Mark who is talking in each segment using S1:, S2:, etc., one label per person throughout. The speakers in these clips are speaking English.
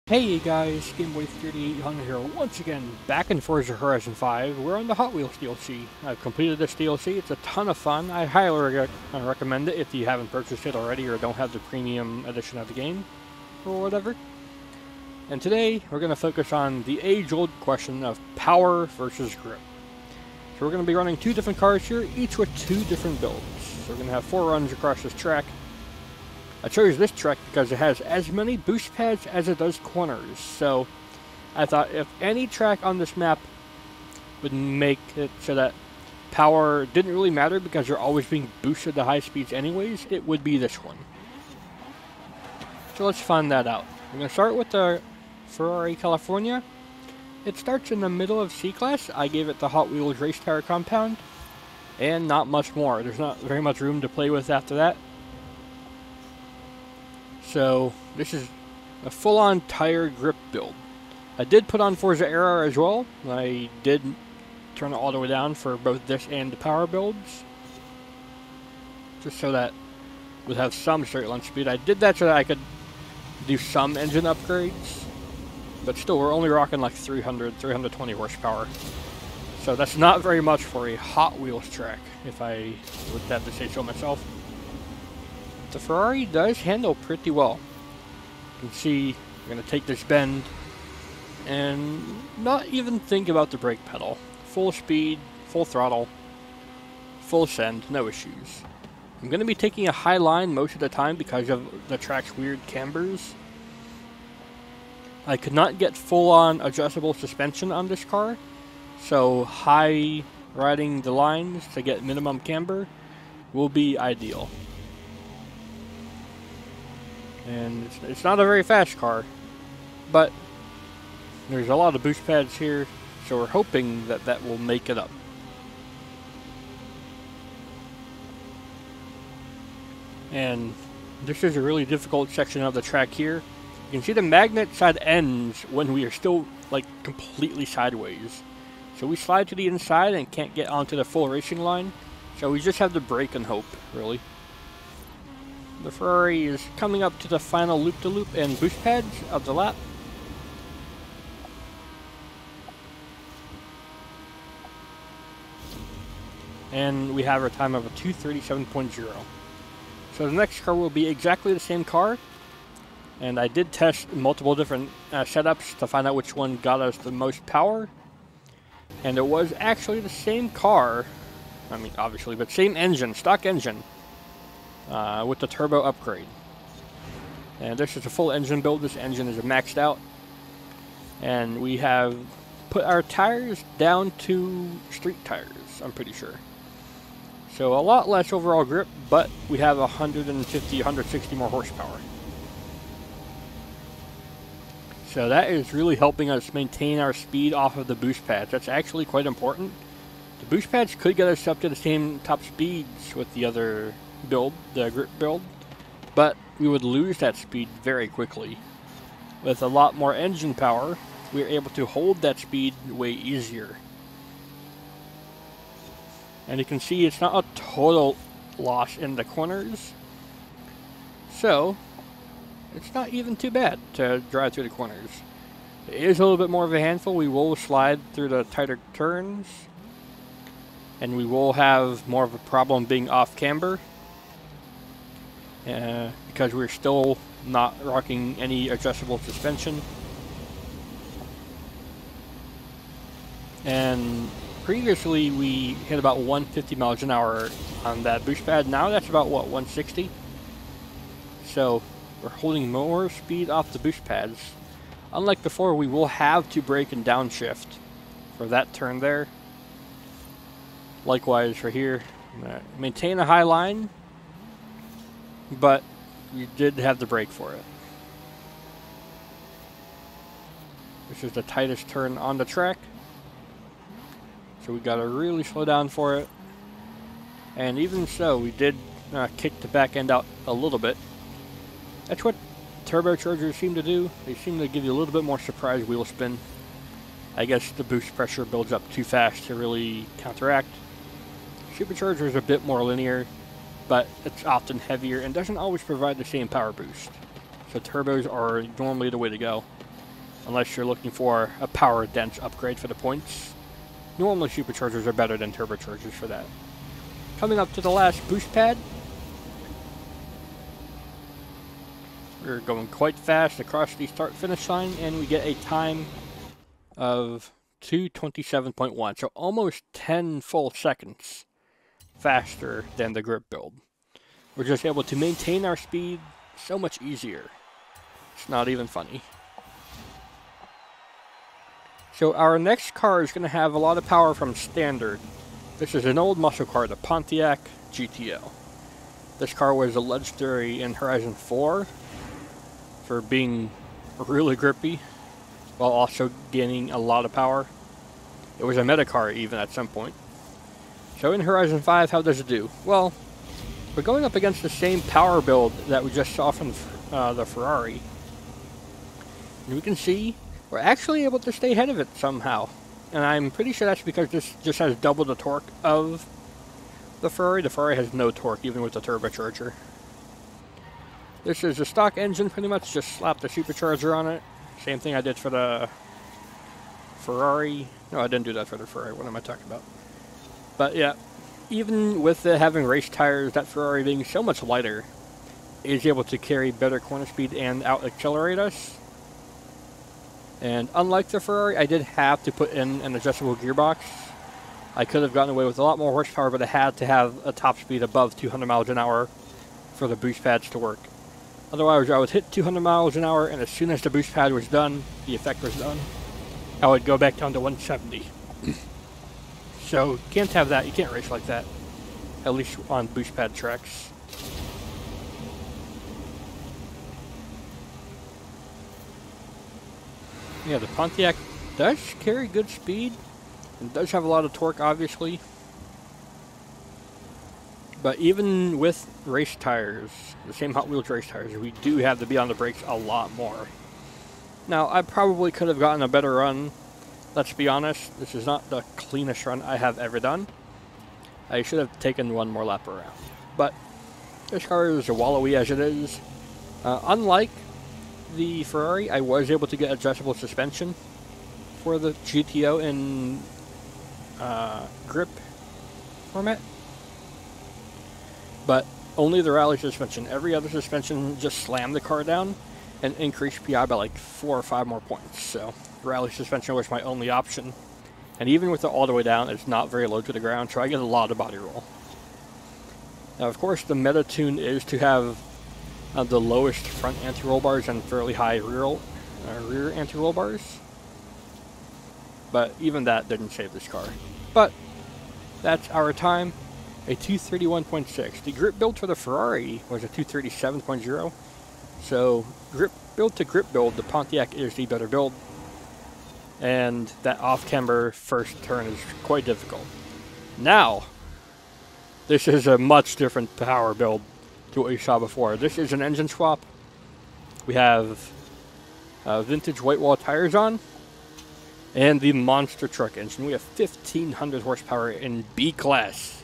S1: Hey guys, GameBoy3800 here once again, back in Forza Horizon 5. We're on the Hot Wheels DLC. I've completed this DLC, it's a ton of fun. I highly recommend it if you haven't purchased it already or don't have the premium edition of the game, or whatever. And today, we're going to focus on the age-old question of power versus grip. So we're going to be running two different cars here, each with two different builds. So we're going to have 4 runs across this track. I chose this track because it has as many boost pads as it does corners, so I thought if any track on this map would make it so that power didn't really matter because you're always being boosted to high speeds anyways, it would be this one. So let's find that out. We're going to start with the Ferrari California. It starts in the middle of C-Class. I gave it the Hot Wheels race tire compound, and not much more. There's not very much room to play with after that. So, this is a full-on tire grip build. I did put on Forza Era as well. I did turn it all the way down for both this and the power builds, just so that we'd have some straight line speed. I did that so that I could do some engine upgrades, but still we're only rocking like 320 horsepower. So that's not very much for a Hot Wheels track, if I would have to say so myself. The Ferrari does handle pretty well. You can see we're going to take this bend and not even think about the brake pedal. Full speed, full throttle, full send, no issues. I'm going to be taking a high line most of the time because of the track's weird cambers. I could not get full-on adjustable suspension on this car, so high riding the lines to get minimum camber will be ideal. And it's not a very fast car, but there's a lot of boost pads here, so we're hoping that that will make it up. And this is a really difficult section of the track here. You can see the magnet side ends when we are still like completely sideways. So we slide to the inside and can't get onto the full racing line, so we just have to brake and hope, really. The Ferrari is coming up to the final loop-to-loop and boost pads of the lap. And we have our time of a 2:37.0. So the next car will be exactly the same car. And I did test multiple different setups to find out which one got us the most power. And it was actually the same car. I mean, obviously, but same engine, stock engine. With the turbo upgrade. And this is a full engine build. This engine is maxed out. And we have put our tires down to street tires, I'm pretty sure. So a lot less overall grip, but we have 150, 160 more horsepower. So that is really helping us maintain our speed off of the boost pads. That's actually quite important. The boost pads could get us up to the same top speeds with the other build, the grip build, but we would lose that speed very quickly. With a lot more engine power, we are able to hold that speed way easier. And you can see it's not a total loss in the corners, so it's not even too bad to drive through the corners. It is a little bit more of a handful. We will slide through the tighter turns, and we will have more of a problem being off camber. Because we're still not rocking any adjustable suspension. And previously we hit about 150 miles an hour on that boost pad. Now that's about, what, 160? So we're holding more speed off the boost pads. Unlike before, we will have to brake and downshift for that turn there. Likewise for here. Maintain a high line, but you did have the brake for it. This is the tightest turn on the track, so we gotta really slow down for it. And even so, we did kick the back end out a little bit. That's what turbochargers seem to do. They seem to give you a little bit more surprise wheel spin. I guess the boost pressure builds up too fast to really counteract. Supercharger is a bit more linear, but it's often heavier and doesn't always provide the same power boost. So turbos are normally the way to go. unless you're looking for a power dense upgrade for the points. Normally superchargers are better than turbochargers for that. Coming up to the last boost pad. We're going quite fast across the start finish line, and we get a time of 2:27.1, so almost 10 full seconds faster than the grip build. We're just able to maintain our speed so much easier. It's not even funny. So our next car is going to have a lot of power from standard. This is an old muscle car, the Pontiac GTO. This car was a legendary in Horizon 4 for being really grippy, while also gaining a lot of power. It was a meta car even at some point. So in Horizon 5, how does it do? Well, we're going up against the same power build that we just saw from the Ferrari. And we can see we're actually able to stay ahead of it somehow. And I'm pretty sure that's because this just has double the torque of the Ferrari. The Ferrari has no torque even with the turbocharger. This is a stock engine pretty much, just slap the supercharger on it. Same thing I did for the Ferrari. No, I didn't do that for the Ferrari. What am I talking about? But yeah, even with having race tires, that Ferrari being so much lighter is able to carry better corner speed and out-accelerate us. And unlike the Ferrari, I did have to put in an adjustable gearbox. I could have gotten away with a lot more horsepower, but I had to have a top speed above 200 miles an hour for the boost pads to work. Otherwise, I would hit 200 miles an hour, and as soon as the boost pad was done, the effect was done, I would go back down to 170. So, can't have that. You can't race like that. At least on boost pad tracks. Yeah, the Pontiac does carry good speed. It does have a lot of torque, obviously. But even with race tires, the same Hot Wheels race tires, we do have to be on the brakes a lot more. Now, I probably could have gotten a better run. Let's be honest, this is not the cleanest run I have ever done. I should have taken one more lap around. But this car is as wallowy as it is. Unlike the Ferrari, I was able to get adjustable suspension for the GTO in grip format. But only the rally suspension. Every other suspension just slammed the car down and increased PI by like 4 or 5 more points. So rally suspension was my only option. And even with it all the way down, it's not very low to the ground, so I get a lot of body roll. Now, of course, the meta tune is to have the lowest front anti-roll bars and fairly high rear anti-roll bars. But even that didn't save this car. But that's our time, a 231.6. The grip build for the Ferrari was a 237.0. So grip build to grip build, the Pontiac is the better build. And that off-camber first turn is quite difficult. Now, this is a much different power build to what we saw before. This is an engine swap. We have vintage white wall tires on, and the Monster Truck engine. We have 1,500 horsepower in B-Class.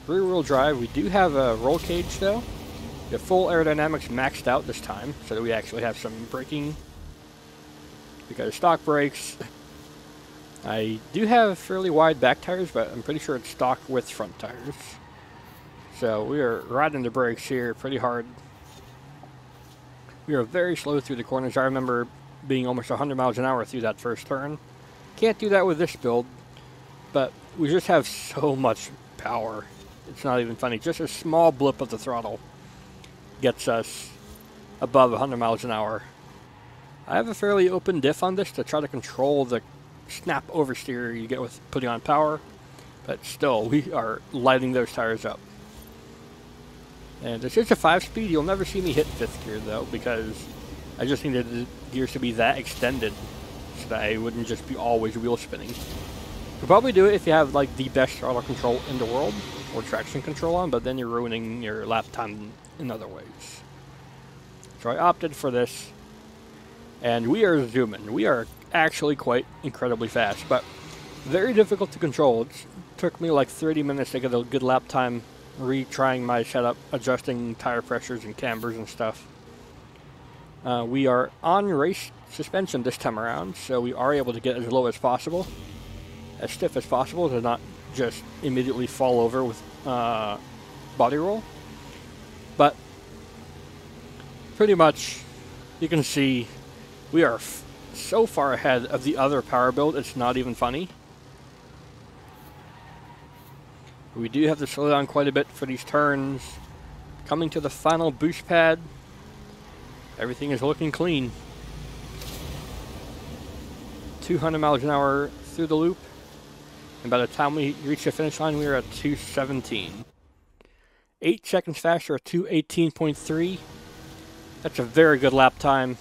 S1: Rear-wheel drive. We do have a roll cage, though. We have full aerodynamics maxed out this time, so that we actually have some braking. We got stock brakes. I do have fairly wide back tires, but I'm pretty sure it's stock with front tires. So we are riding the brakes here pretty hard. We are very slow through the corners. I remember being almost 100 miles an hour through that first turn. Can't do that with this build, but we just have so much power. It's not even funny. Just a small blip of the throttle gets us above 100 miles an hour. I have a fairly open diff on this to try to control the snap oversteer you get with putting on power, but still, we are lighting those tires up. And this is a 5-speed. You'll never see me hit 5th gear, though, because I just needed the gears to be that extended so that I wouldn't just be always wheel spinning. You'll probably do it if you have like the best throttle control in the world, or traction control on, but then you're ruining your lap time in other ways. So I opted for this. And we are zooming. We are actually quite incredibly fast, but very difficult to control. It took me like 30 minutes to get a good lap time retrying my setup, adjusting tire pressures and cambers and stuff. We are on race suspension this time around, so we are able to get as low as possible, as stiff as possible, to not just immediately fall over with body roll. But pretty much, you can see we are so far ahead of the other power build, it's not even funny. We do have to slow down quite a bit for these turns. Coming to the final boost pad, everything is looking clean. 200 miles an hour through the loop, and by the time we reach the finish line, we are at 217. 8 seconds faster at 218.3. That's a very good lap time.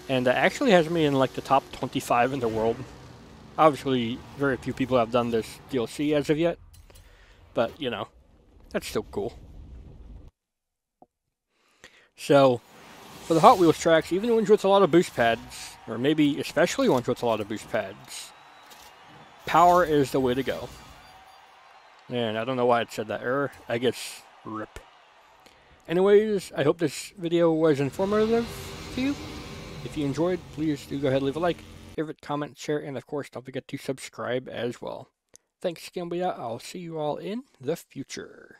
S1: And that actually has me in like the top 25 in the world. Obviously, very few people have done this DLC as of yet. But, you know, that's still cool. So, for the Hot Wheels tracks, even ones with a lot of boost pads, or maybe especially ones with a lot of boost pads, power is the way to go. And I don't know why it said that error. I guess RIP. Anyways, I hope this video was informative to you. If you enjoyed, please do go ahead and leave a like, favorite, comment, share, and of course, don't forget to subscribe as well. Thanks, Gambia. I'll see you all in the future.